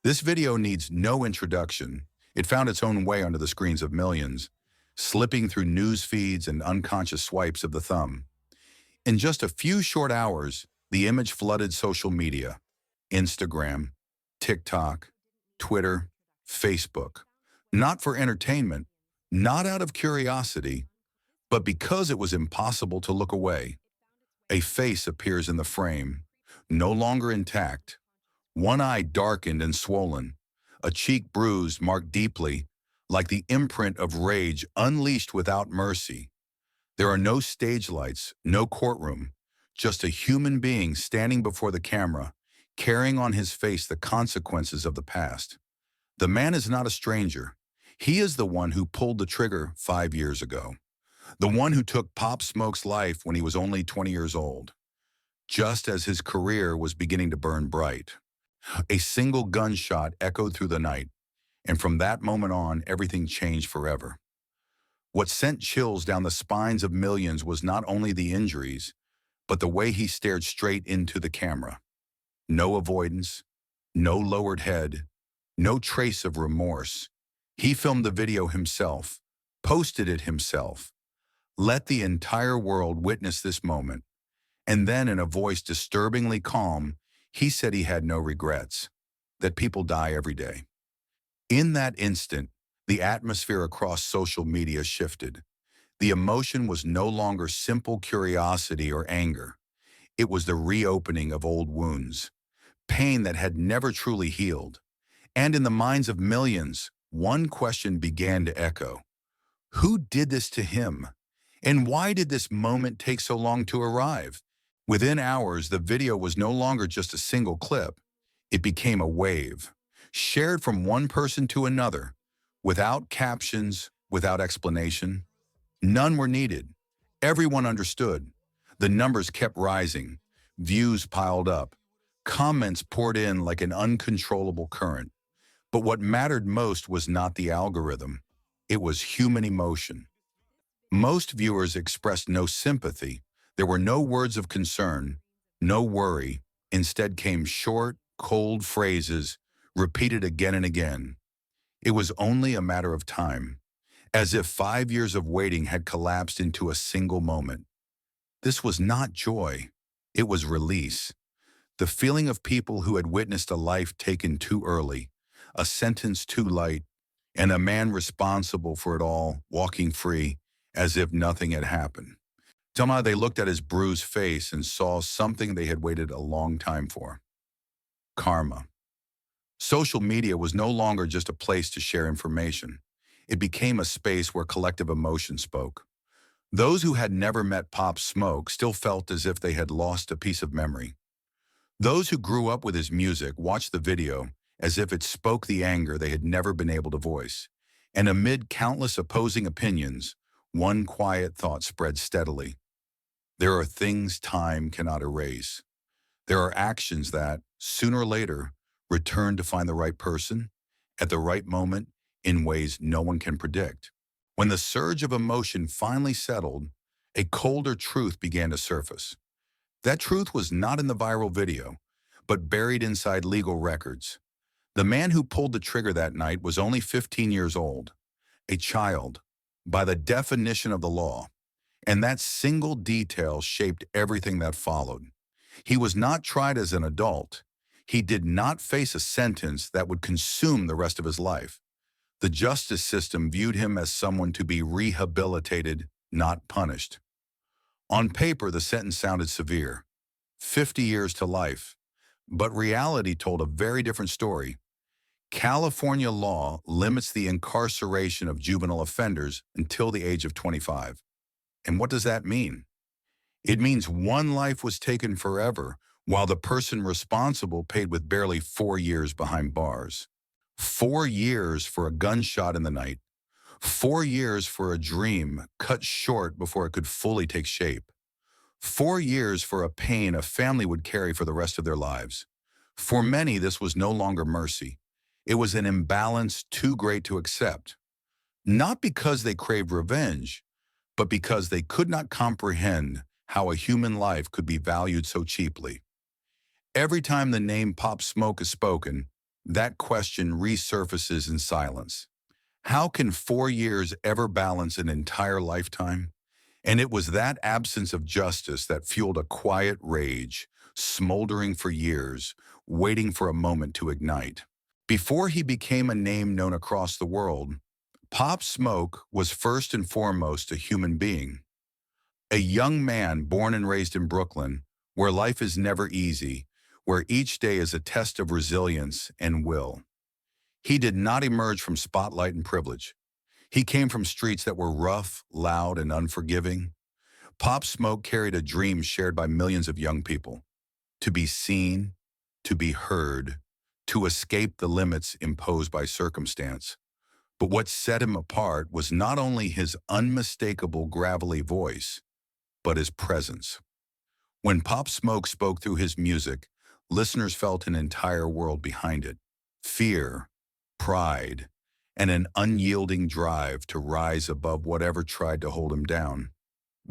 This video needs no introduction. It found its own way onto the screens of millions, slipping through news feeds and unconscious swipes of the thumb. In just a few short hours, the image flooded social media: Instagram, TikTok, Twitter, Facebook. Not for entertainment, not out of curiosity, but because it was impossible to look away. A face appears in the frame, no longer intact, one eye darkened and swollen, a cheek bruised, marked deeply, like the imprint of rage unleashed without mercy. There are no stage lights, no courtroom, just a human being standing before the camera, carrying on his face the consequences of the past. The man is not a stranger. He is the one who pulled the trigger 5 years ago. The one who took Pop Smoke's life when he was only 20 years old, just as his career was beginning to burn bright. A single gunshot echoed through the night, and from that moment on, everything changed forever. What sent chills down the spines of millions was not only the injuries, but the way he stared straight into the camera. No avoidance, no lowered head, no trace of remorse. He filmed the video himself, posted it himself, let the entire world witness this moment, and then in a voice disturbingly calm, he said he had no regrets, that people die every day. In that instant, the atmosphere across social media shifted. The emotion was no longer simple curiosity or anger. It was the reopening of old wounds, pain that had never truly healed. And in the minds of millions, one question began to echo. Who did this to him? And why did this moment take so long to arrive? Within hours, the video was no longer just a single clip. It became a wave, shared from one person to another, without captions, without explanation. None were needed. Everyone understood. The numbers kept rising. Views piled up. Comments poured in like an uncontrollable current. But what mattered most was not the algorithm. It was human emotion. Most viewers expressed no sympathy. There were no words of concern, no worry. Instead came short, cold phrases, repeated again and again. It was only a matter of time, as if 5 years of waiting had collapsed into a single moment. This was not joy. It was release. The feeling of people who had witnessed a life taken too early, a sentence too light, and a man responsible for it all, walking free, as if nothing had happened. Somehow they looked at his bruised face and saw something they had waited a long time for. Karma. Social media was no longer just a place to share information. It became a space where collective emotion spoke. Those who had never met Pop Smoke still felt as if they had lost a piece of memory. Those who grew up with his music watched the video as if it spoke the anger they had never been able to voice. And amid countless opposing opinions, one quiet thought spread steadily. There are things time cannot erase. There are actions that, sooner or later, return to find the right person, at the right moment, in ways no one can predict. When the surge of emotion finally settled, a colder truth began to surface. That truth was not in the viral video, but buried inside legal records. The man who pulled the trigger that night was only 15 years old, a child, by the definition of the law. And that single detail shaped everything that followed. He was not tried as an adult. He did not face a sentence that would consume the rest of his life. The justice system viewed him as someone to be rehabilitated, not punished. On paper, the sentence sounded severe, 50 years to life. But reality told a very different story. California law limits the incarceration of juvenile offenders until the age of 25. And what does that mean? It means one life was taken forever, while the person responsible paid with barely 4 years behind bars. 4 years for a gunshot in the night. 4 years for a dream cut short before it could fully take shape. 4 years for a pain a family would carry for the rest of their lives. For many, this was no longer mercy. It was an imbalance too great to accept. Not because they craved revenge, but because they could not comprehend how a human life could be valued so cheaply. Every time the name Pop Smoke is spoken, That question resurfaces in silence. How can 4 years ever balance an entire lifetime? And it was that absence of justice that fueled a quiet rage, smoldering for years, waiting for a moment to ignite. Before he became a name known across the world, Pop Smoke was first and foremost a human being. A young man born and raised in Brooklyn, where life is never easy, where each day is a test of resilience and will. He did not emerge from spotlight and privilege. He came from streets that were rough, loud, and unforgiving. Pop Smoke carried a dream shared by millions of young people: to be seen, to be heard, to escape the limits imposed by circumstance. But what set him apart was not only his unmistakable gravelly voice, but his presence. When Pop Smoke spoke through his music, listeners felt an entire world behind it: fear, pride, and an unyielding drive to rise above whatever tried to hold him down.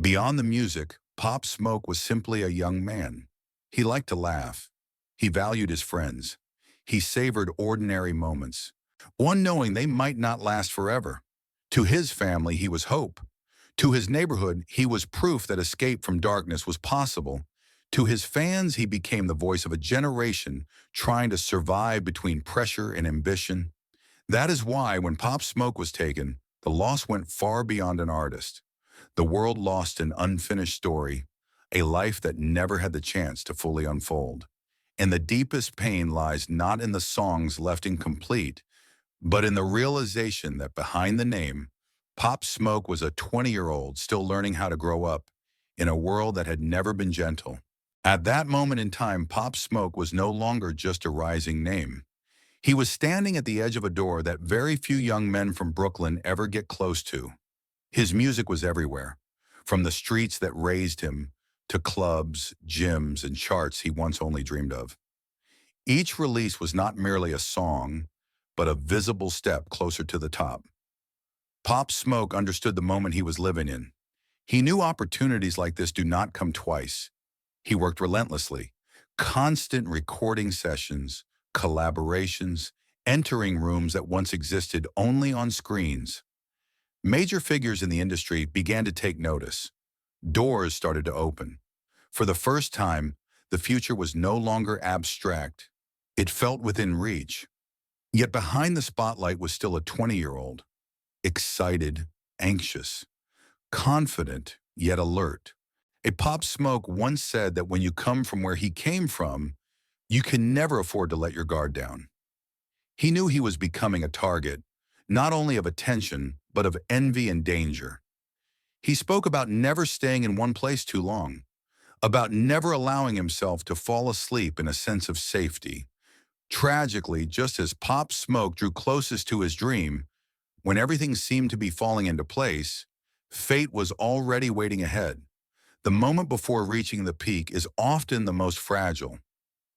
Beyond the music, Pop Smoke was simply a young man. He liked to laugh. He valued his friends. He savored ordinary moments, one knowing they might not last forever. To his family, he was hope. To his neighborhood, he was proof that escape from darkness was possible. To his fans, he became the voice of a generation trying to survive between pressure and ambition. That is why, when Pop Smoke was taken, the loss went far beyond an artist. The world lost an unfinished story, a life that never had the chance to fully unfold. And the deepest pain lies not in the songs left incomplete, but in the realization that behind the name, Pop Smoke was a 20-year-old still learning how to grow up in a world that had never been gentle. At that moment in time, Pop Smoke was no longer just a rising name. He was standing at the edge of a door that very few young men from Brooklyn ever get close to. His music was everywhere, from the streets that raised him to clubs, gyms, and charts he once only dreamed of. Each release was not merely a song, but a visible step closer to the top. Pop Smoke understood the moment he was living in. He knew opportunities like this do not come twice. He worked relentlessly, constant recording sessions, collaborations, entering rooms that once existed only on screens. Major figures in the industry began to take notice. Doors started to open. For the first time, the future was no longer abstract. It felt within reach. Yet behind the spotlight was still a 20-year-old, excited, anxious, confident, yet alert. A Pop Smoke once said that when you come from where he came from, you can never afford to let your guard down. He knew he was becoming a target, not only of attention, but of envy and danger. He spoke about never staying in one place too long, about never allowing himself to fall asleep in a sense of safety. Tragically, just as Pop Smoke drew closest to his dream, when everything seemed to be falling into place, fate was already waiting ahead. The moment before reaching the peak is often the most fragile,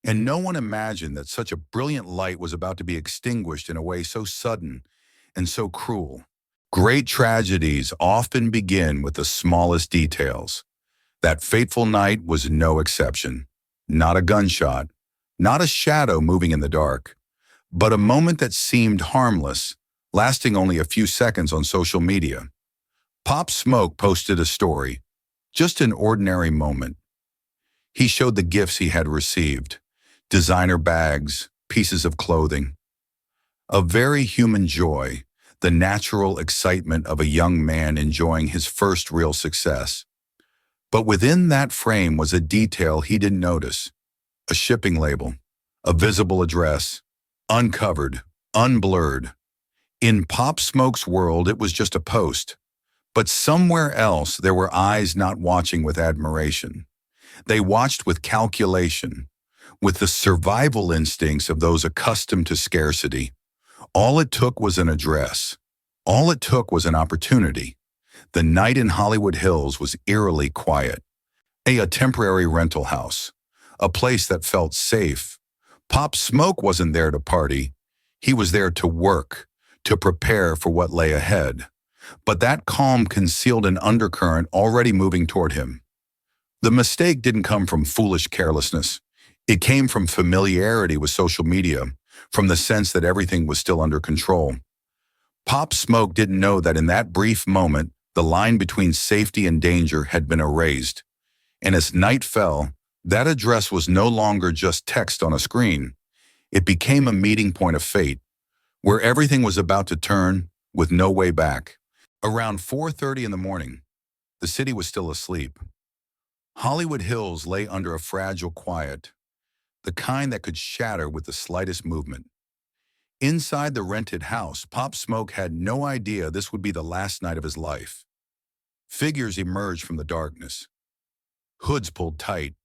and no one imagined that such a brilliant light was about to be extinguished in a way so sudden and so cruel. Great tragedies often begin with the smallest details. That fateful night was no exception. Not a gunshot, not a shadow moving in the dark, but a moment that seemed harmless, lasting only a few seconds on social media. Pop Smoke posted a story, just an ordinary moment. He showed the gifts he had received: designer bags, pieces of clothing. A very human joy, the natural excitement of a young man enjoying his first real success. But within that frame was a detail he didn't notice: a shipping label, a visible address, uncovered, unblurred. In Pop Smoke's world, it was just a post. But somewhere else, there were eyes not watching with admiration. They watched with calculation, with the survival instincts of those accustomed to scarcity. All it took was an address. All it took was an opportunity. The night in Hollywood Hills was eerily quiet. A temporary rental house, a place that felt safe. Pop Smoke wasn't there to party. He was there to work, to prepare for what lay ahead. But that calm concealed an undercurrent already moving toward him. The mistake didn't come from foolish carelessness. It came from familiarity with social media, from the sense that everything was still under control. Pop Smoke didn't know that in that brief moment, the line between safety and danger had been erased. And as night fell, that address was no longer just text on a screen. It became a meeting point of fate, where everything was about to turn with no way back. Around 4:30 in the morning, the city was still asleep. Hollywood Hills lay under a fragile quiet, the kind that could shatter with the slightest movement. Inside the rented house, Pop Smoke had no idea this would be the last night of his life. Figures emerged from the darkness, hoods pulled tight,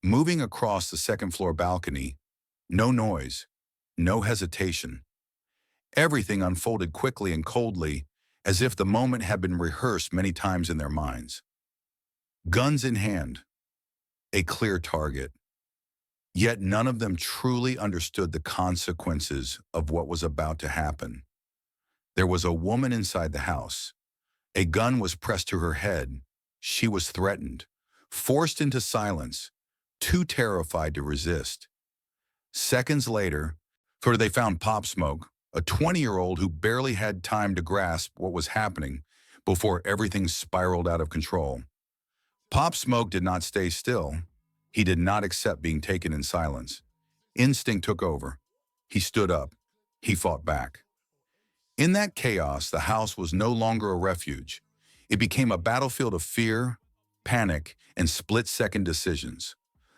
moving across the second-floor balcony. No noise, no hesitation. Everything unfolded quickly and coldly, as if the moment had been rehearsed many times in their minds. Guns in hand, a clear target. Yet none of them truly understood the consequences of what was about to happen. There was a woman inside the house. A gun was pressed to her head. She was threatened, forced into silence, too terrified to resist. Seconds later, for they found Pop Smoke, a 20-year-old who barely had time to grasp what was happening before everything spiraled out of control. Pop Smoke did not stay still. He did not accept being taken in silence. Instinct took over. He stood up. He fought back. In that chaos, the house was no longer a refuge. It became a battlefield of fear, panic, and split-second decisions.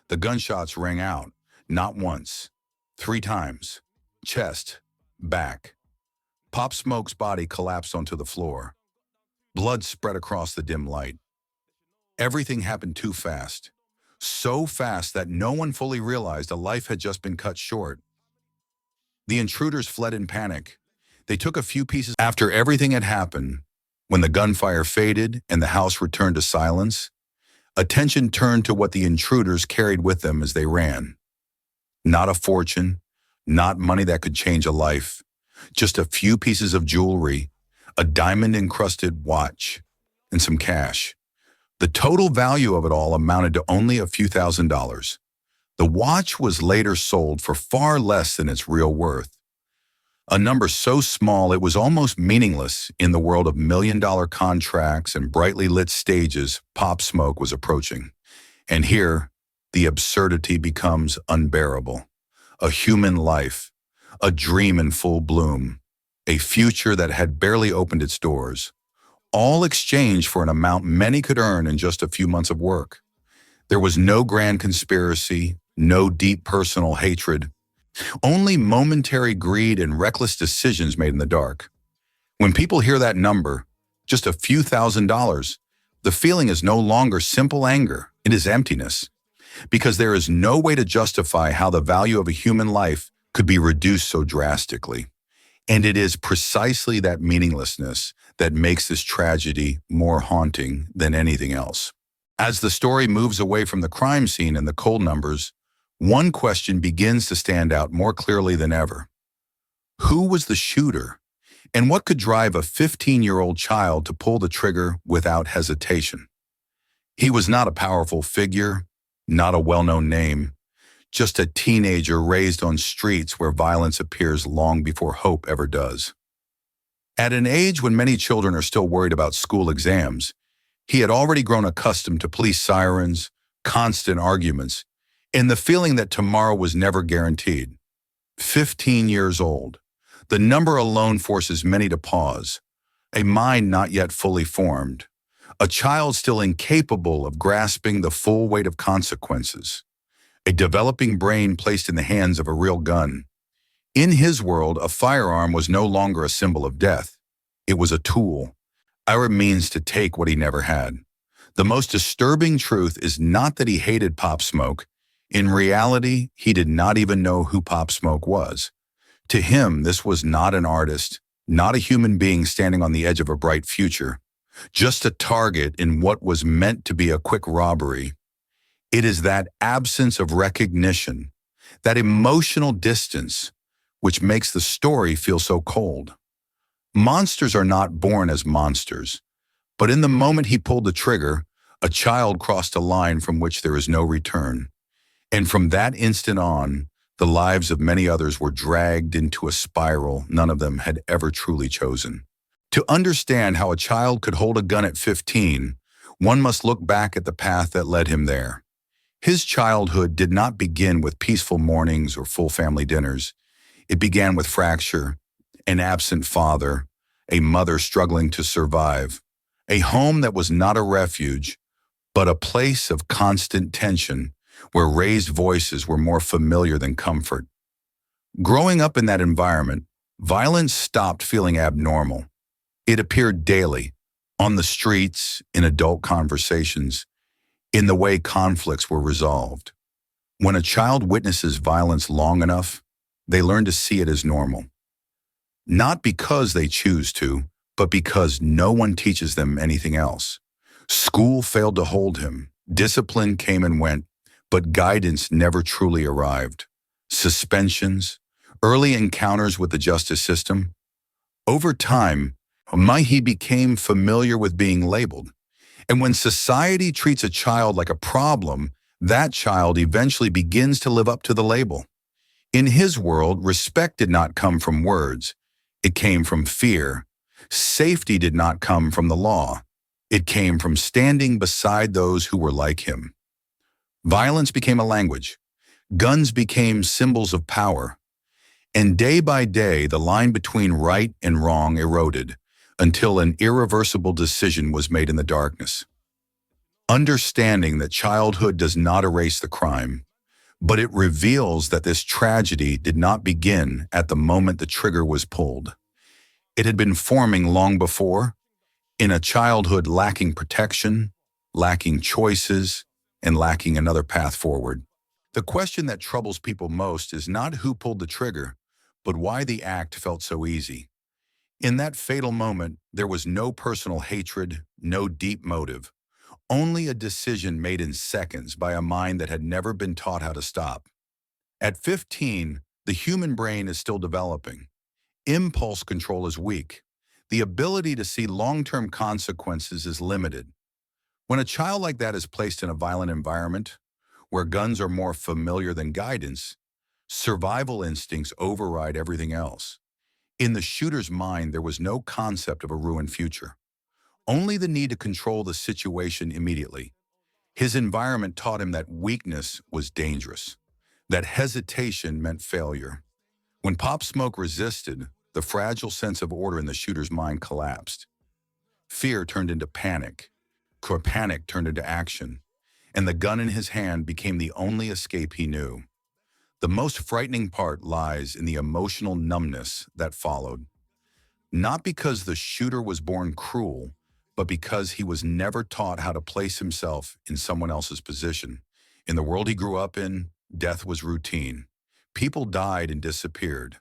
The gunshots rang out, not once, 3 times. Chest, back. Pop Smoke's body collapsed onto the floor. Blood spread across the dim light. Everything happened too fast. So fast that no one fully realized a life had just been cut short. The intruders fled in panic. They took a few pieces after everything had happened. When the gunfire faded and the house returned to silence, attention turned to what the intruders carried with them as they ran. Not a fortune, not money that could change a life, just a few pieces of jewelry, a diamond-encrusted watch, and some cash. The total value of it all amounted to only a few $1,000s. The watch was later sold for far less than its real worth. A number so small it was almost meaningless in the world of million-dollar contracts and brightly lit stages Pop Smoke was approaching. And here, the absurdity becomes unbearable. A human life, a dream in full bloom, a future that had barely opened its doors, all exchanged for an amount many could earn in just a few months of work. There was no grand conspiracy, no deep personal hatred, only momentary greed and reckless decisions made in the dark. When people hear that number, just a few $1,000s, the feeling is no longer simple anger, it is emptiness. Because there is no way to justify how the value of a human life could be reduced so drastically. And it is precisely that meaninglessness that makes this tragedy more haunting than anything else. As the story moves away from the crime scene and the cold numbers, one question begins to stand out more clearly than ever. Who was the shooter? And what could drive a 15-year-old child to pull the trigger without hesitation? He was not a powerful figure, not a well-known name, just a teenager raised on streets where violence appears long before hope ever does. At an age when many children are still worried about school exams, he had already grown accustomed to police sirens, constant arguments, and the feeling that tomorrow was never guaranteed. 15 years old. The number alone forces many to pause. A mind not yet fully formed. A child still incapable of grasping the full weight of consequences. A developing brain placed in the hands of a real gun. In his world, a firearm was no longer a symbol of death. It was a tool, our means to take what he never had. The most disturbing truth is not that he hated Pop Smoke. In reality, he did not even know who Pop Smoke was. To him, this was not an artist, not a human being standing on the edge of a bright future, just a target in what was meant to be a quick robbery. It is that absence of recognition, that emotional distance, which makes the story feel so cold. Monsters are not born as monsters, but in the moment he pulled the trigger, a child crossed a line from which there is no return. And from that instant on, The lives of many others were dragged into a spiral none of them had ever truly chosen. To understand how a child could hold a gun at 15, one must look back at the path that led him there. His childhood did not begin with peaceful mornings or full family dinners. It began with fracture, an absent father, a mother struggling to survive, a home that was not a refuge, but a place of constant tension where raised voices were more familiar than comfort. Growing up in that environment, violence stopped feeling abnormal. It appeared daily, on the streets, in adult conversations, in the way conflicts were resolved. When a child witnesses violence long enough, they learn to see it as normal. Not because they choose to, but because no one teaches them anything else. School failed to hold him. Discipline came and went, but guidance never truly arrived. Suspensions, early encounters with the justice system. Over time, he became familiar with being labeled. And when society treats a child like a problem, that child eventually begins to live up to the label. In his world, respect did not come from words. It came from fear. Safety did not come from the law. It came from standing beside those who were like him. Violence became a language. Guns became symbols of power. And day by day, the line between right and wrong eroded until an irreversible decision was made in the darkness. Understanding that childhood does not erase the crime, but it reveals that this tragedy did not begin at the moment the trigger was pulled. It had been forming long before, in a childhood lacking protection, lacking choices, and lacking another path forward. The question that troubles people most is not who pulled the trigger, but why the act felt so easy. In that fatal moment, there was no personal hatred, no deep motive, only a decision made in seconds by a mind that had never been taught how to stop. At 15, the human brain is still developing. Impulse control is weak. The ability to see long-term consequences is limited. When a child like that is placed in a violent environment, where guns are more familiar than guidance, survival instincts override everything else. In the shooter's mind, there was no concept of a ruined future, only the need to control the situation immediately. His environment taught him that weakness was dangerous, that hesitation meant failure. When Pop Smoke resisted, the fragile sense of order in the shooter's mind collapsed. Fear turned into panic. Panic turned into action, and the gun in his hand became the only escape he knew. The most frightening part lies in the emotional numbness that followed. Not because the shooter was born cruel, but because he was never taught how to place himself in someone else's position. In the world he grew up in, death was routine. People died and disappeared.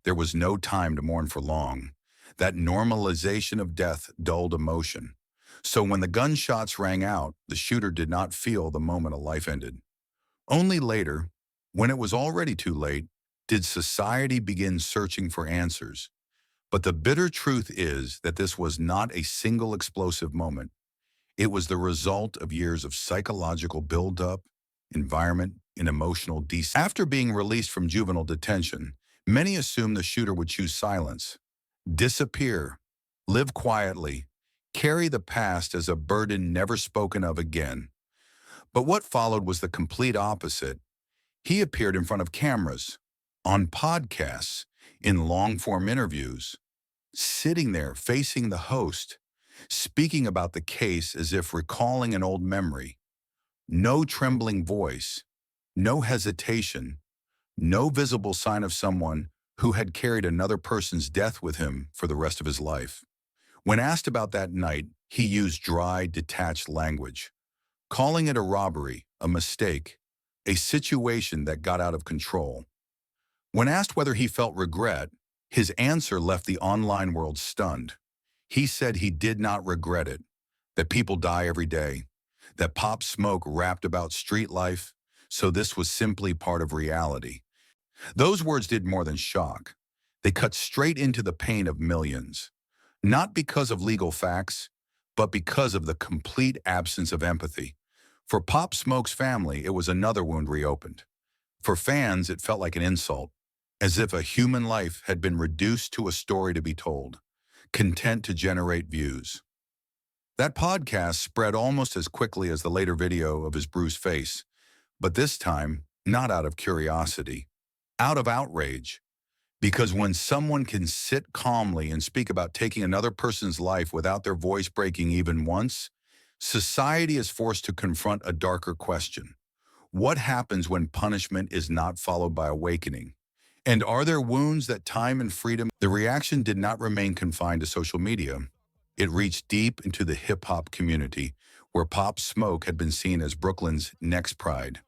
There was no time to mourn for long. That normalization of death dulled emotion. So when the gunshots rang out, the shooter did not feel the moment a life ended. Only later, when it was already too late, did society begin searching for answers. But the bitter truth is that this was not a single explosive moment. It was the result of years of psychological buildup, environment, and emotional After being released from juvenile detention, many assumed the shooter would choose silence, disappear, live quietly, carry the past as a burden never spoken of again. But what followed was the complete opposite. He appeared in front of cameras, on podcasts, in long-form interviews, sitting there facing the host, speaking about the case as if recalling an old memory. No trembling voice, no hesitation, no visible sign of someone who had carried another person's death with him for the rest of his life. When asked about that night, he used dry, detached language, calling it a robbery, a mistake, a situation that got out of control. When asked whether he felt regret, his answer left the online world stunned. He said he did not regret it, that people die every day, that Pop Smoke rapped about street life, so this was simply part of reality. Those words did more than shock. They cut straight into the pain of millions, not because of legal facts, but because of the complete absence of empathy. For Pop Smoke's family, it was another wound reopened. For fans, it felt like an insult, as if a human life had been reduced to a story to be told, content to generate views. That podcast spread almost as quickly as the later video of his bruised face, but this time, not out of curiosity, out of outrage. Because when someone can sit calmly and speak about taking another person's life without their voice breaking even once, society is forced to confront a darker question. What happens when punishment is not followed by awakening? And are there wounds that time and freedom? The reaction did not remain confined to social media. It reached deep into the hip-hop community, where Pop Smoke had been seen as Brooklyn's next pride.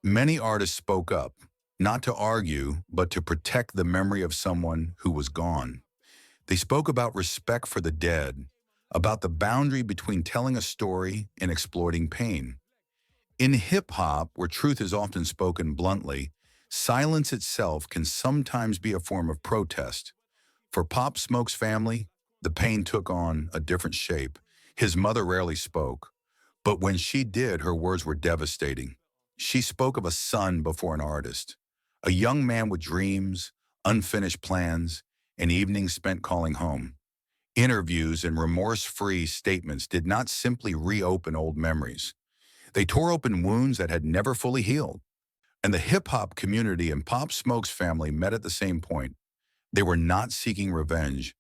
Many artists spoke up, not to argue, but to protect the memory of someone who was gone. They spoke about respect for the dead, about the boundary between telling a story and exploiting pain. In hip-hop, where truth is often spoken bluntly, silence itself can sometimes be a form of protest. For Pop Smoke's family, the pain took on a different shape. His mother rarely spoke, but when she did, her words were devastating. She spoke of a son before an artist, a young man with dreams, unfinished plans, and evenings spent calling home. Interviews and remorse-free statements did not simply reopen old memories. They tore open wounds that had never fully healed. And the hip-hop community and Pop Smoke's family met at the same point. They were not seeking revenge.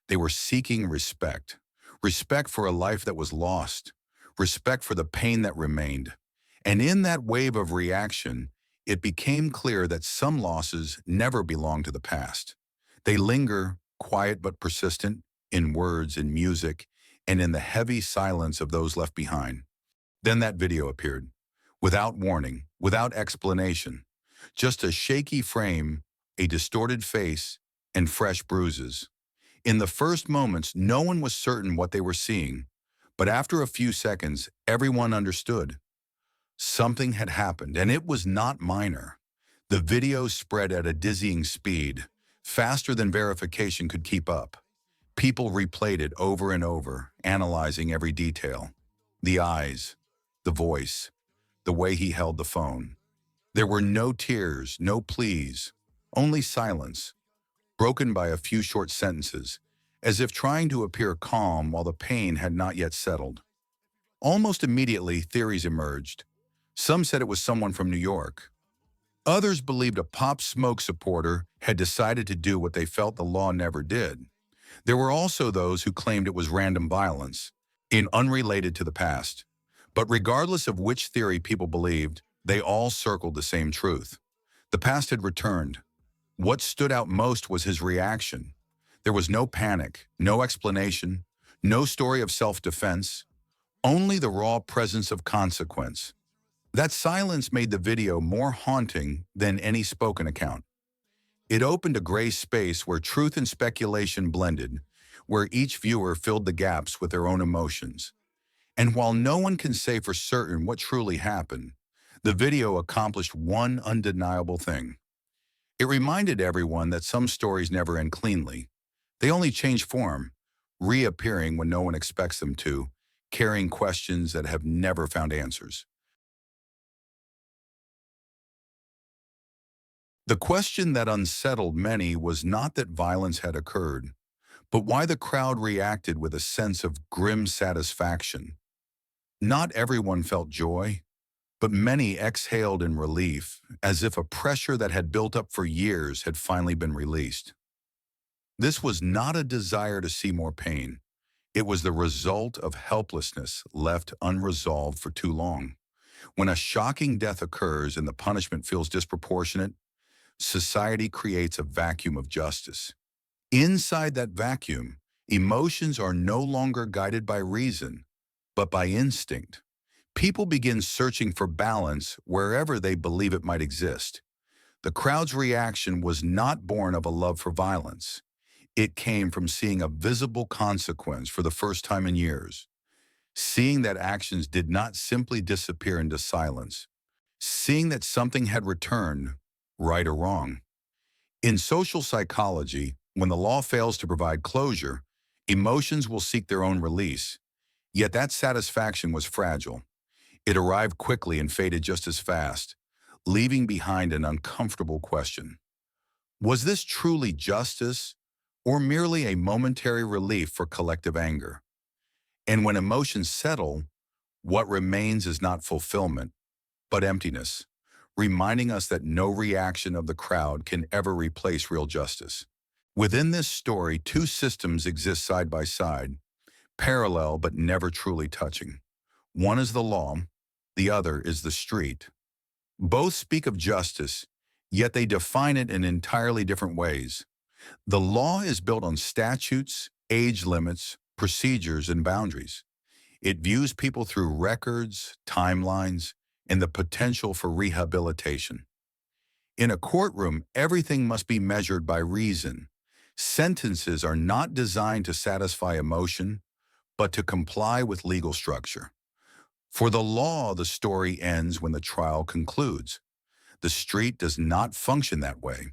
They were seeking respect. Respect for a life that was lost. Respect for the pain that remained. And in that wave of reaction, it became clear that some losses never belong to the past. They linger, quiet but persistent, in words, in music, and in the heavy silence of those left behind. Then that video appeared, without warning, without explanation, just a shaky frame, a distorted face, and fresh bruises. In the first moments, no one was certain what they were seeing, but after a few seconds, everyone understood. Something had happened, and it was not minor. The video spread at a dizzying speed, faster than verification could keep up. People replayed it over and over, analyzing every detail. The eyes, the voice, the way he held the phone. There were no tears, no pleas, only silence, broken by a few short sentences, as if trying to appear calm while the pain had not yet settled. Almost immediately, theories emerged. Some said it was someone from New York. Others believed a Pop Smoke supporter had decided to do what they felt the law never did. There were also those who claimed it was random violence, unrelated to the past. But regardless of which theory people believed, they all circled the same truth. The past had returned. What stood out most was his reaction. There was no panic, no explanation, no story of self-defense, only the raw presence of consequence. That silence made the video more haunting than any spoken account. It opened a gray space where truth and speculation blended, where each viewer filled the gaps with their own emotions. And while no one can say for certain what truly happened, the video accomplished one undeniable thing. It reminded everyone that some stories never end cleanly. They only change form, reappearing when no one expects them to, carrying questions that have never found answers. The question that unsettled many was not that violence had occurred, but why the crowd reacted with a sense of grim satisfaction. Not everyone felt joy, but many exhaled in relief, as if a pressure that had built up for years had finally been released. This was not a desire to see more pain. It was the result of helplessness left unresolved for too long. When a shocking death occurs and the punishment feels disproportionate, society creates a vacuum of justice. Inside that vacuum, emotions are no longer guided by reason, but by instinct. People begin searching for balance wherever they believe it might exist. The crowd's reaction was not born of a love for violence. It came from seeing a visible consequence for the first time in years. Seeing that actions did not simply disappear into silence. Seeing that something had returned, right or wrong. In social psychology, when the law fails to provide closure, emotions will seek their own release. Yet that satisfaction was fragile. It arrived quickly and faded just as fast, leaving behind an uncomfortable question. Was this truly justice or merely a momentary relief for collective anger? And when emotions settle, what remains is not fulfillment, but emptiness, reminding us that no reaction of the crowd can ever replace real justice. Within this story, two systems exist side by side, parallel but never truly touching. One is the law, the other is the street. Both speak of justice, yet they define it in entirely different ways. The law is built on statutes, age limits, procedures, and boundaries. It views people through records, timelines, and the potential for rehabilitation. In a courtroom, everything must be measured by reason. Sentences are not designed to satisfy emotion, but to comply with legal structure. For the law, the story ends when the trial concludes. The street does not function that way.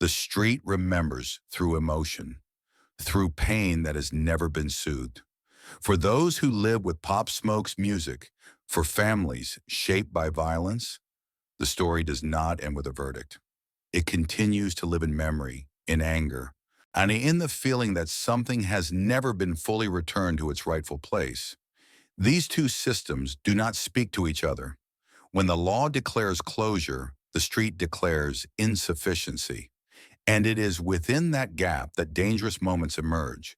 The street remembers through emotion, through pain that has never been soothed. For those who live with Pop Smoke's music, for families shaped by violence, the story does not end with a verdict. It continues to live in memory, in anger, and in the feeling that something has never been fully returned to its rightful place. These two systems do not speak to each other. When the law declares closure, the street declares insufficiency. And it is within that gap that dangerous moments emerge,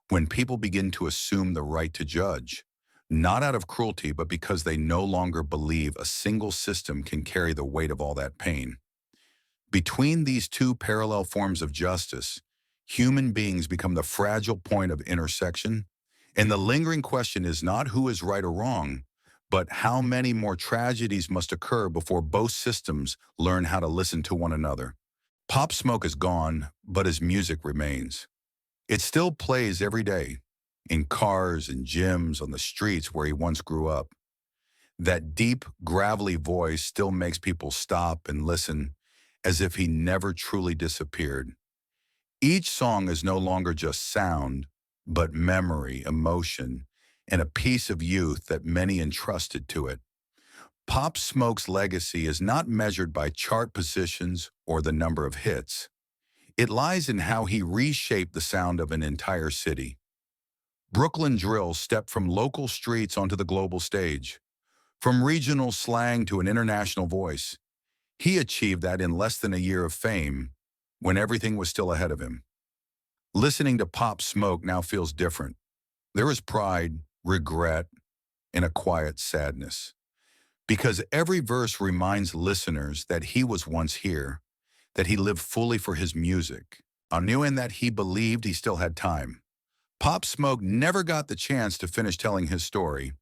when people begin to assume the right to judge, not out of cruelty, but because they no longer believe a single system can carry the weight of all that pain. Between these two parallel forms of justice, human beings become the fragile point of intersection, and the lingering question is not who is right or wrong, but how many more tragedies must occur before both systems learn how to listen to one another. Pop Smoke is gone, but his music remains. It still plays every day, in cars and gyms, on the streets where he once grew up. That deep, gravelly voice still makes people stop and listen, as if he never truly disappeared. Each song is no longer just sound, but memory, emotion, and a piece of youth that many entrusted to it. Pop Smoke's legacy is not measured by chart positions or the number of hits. It lies in how he reshaped the sound of an entire city. Brooklyn drill stepped from local streets onto the global stage. From regional slang to an international voice, he achieved that in less than a year of fame, when everything was still ahead of him. Listening to Pop Smoke now feels different. There is pride, regret, and a quiet sadness. Because every verse reminds listeners that he was once here, that he lived fully for his music, and that he believed he still had time. Pop Smoke never got the chance to finish telling his story,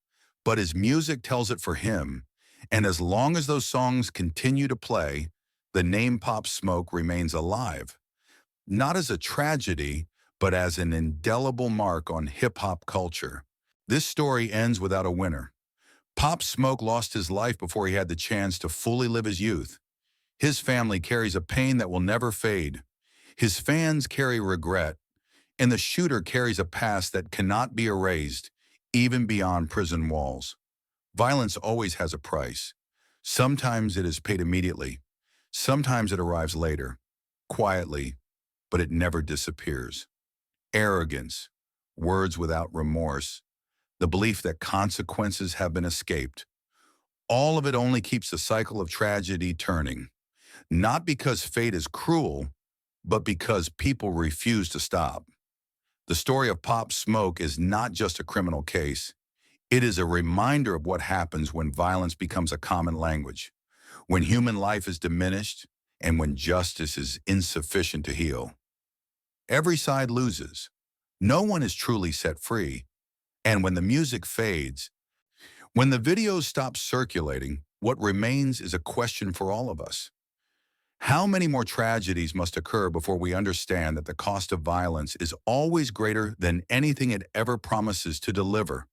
but his music tells it for him, and as long as those songs continue to play, the name Pop Smoke remains alive, not as a tragedy, but as an indelible mark on hip-hop culture. This story ends without a winner. Pop Smoke lost his life before he had the chance to fully live his youth. His family carries a pain that will never fade. His fans carry regret, and the shooter carries a past that cannot be erased, even beyond prison walls. Violence always has a price. Sometimes it is paid immediately. Sometimes it arrives later, quietly, but it never disappears. Arrogance, words without remorse, the belief that consequences have been escaped. All of it only keeps the cycle of tragedy turning, not because fate is cruel, but because people refuse to stop. The story of Pop Smoke is not just a criminal case. It is a reminder of what happens when violence becomes a common language, when human life is diminished, and when justice is insufficient to heal. Every side loses. No one is truly set free. And when the music fades, when the videos stop circulating, what remains is a question for all of us. How many more tragedies must occur before we understand that the cost of violence is always greater than anything it ever promises to deliver?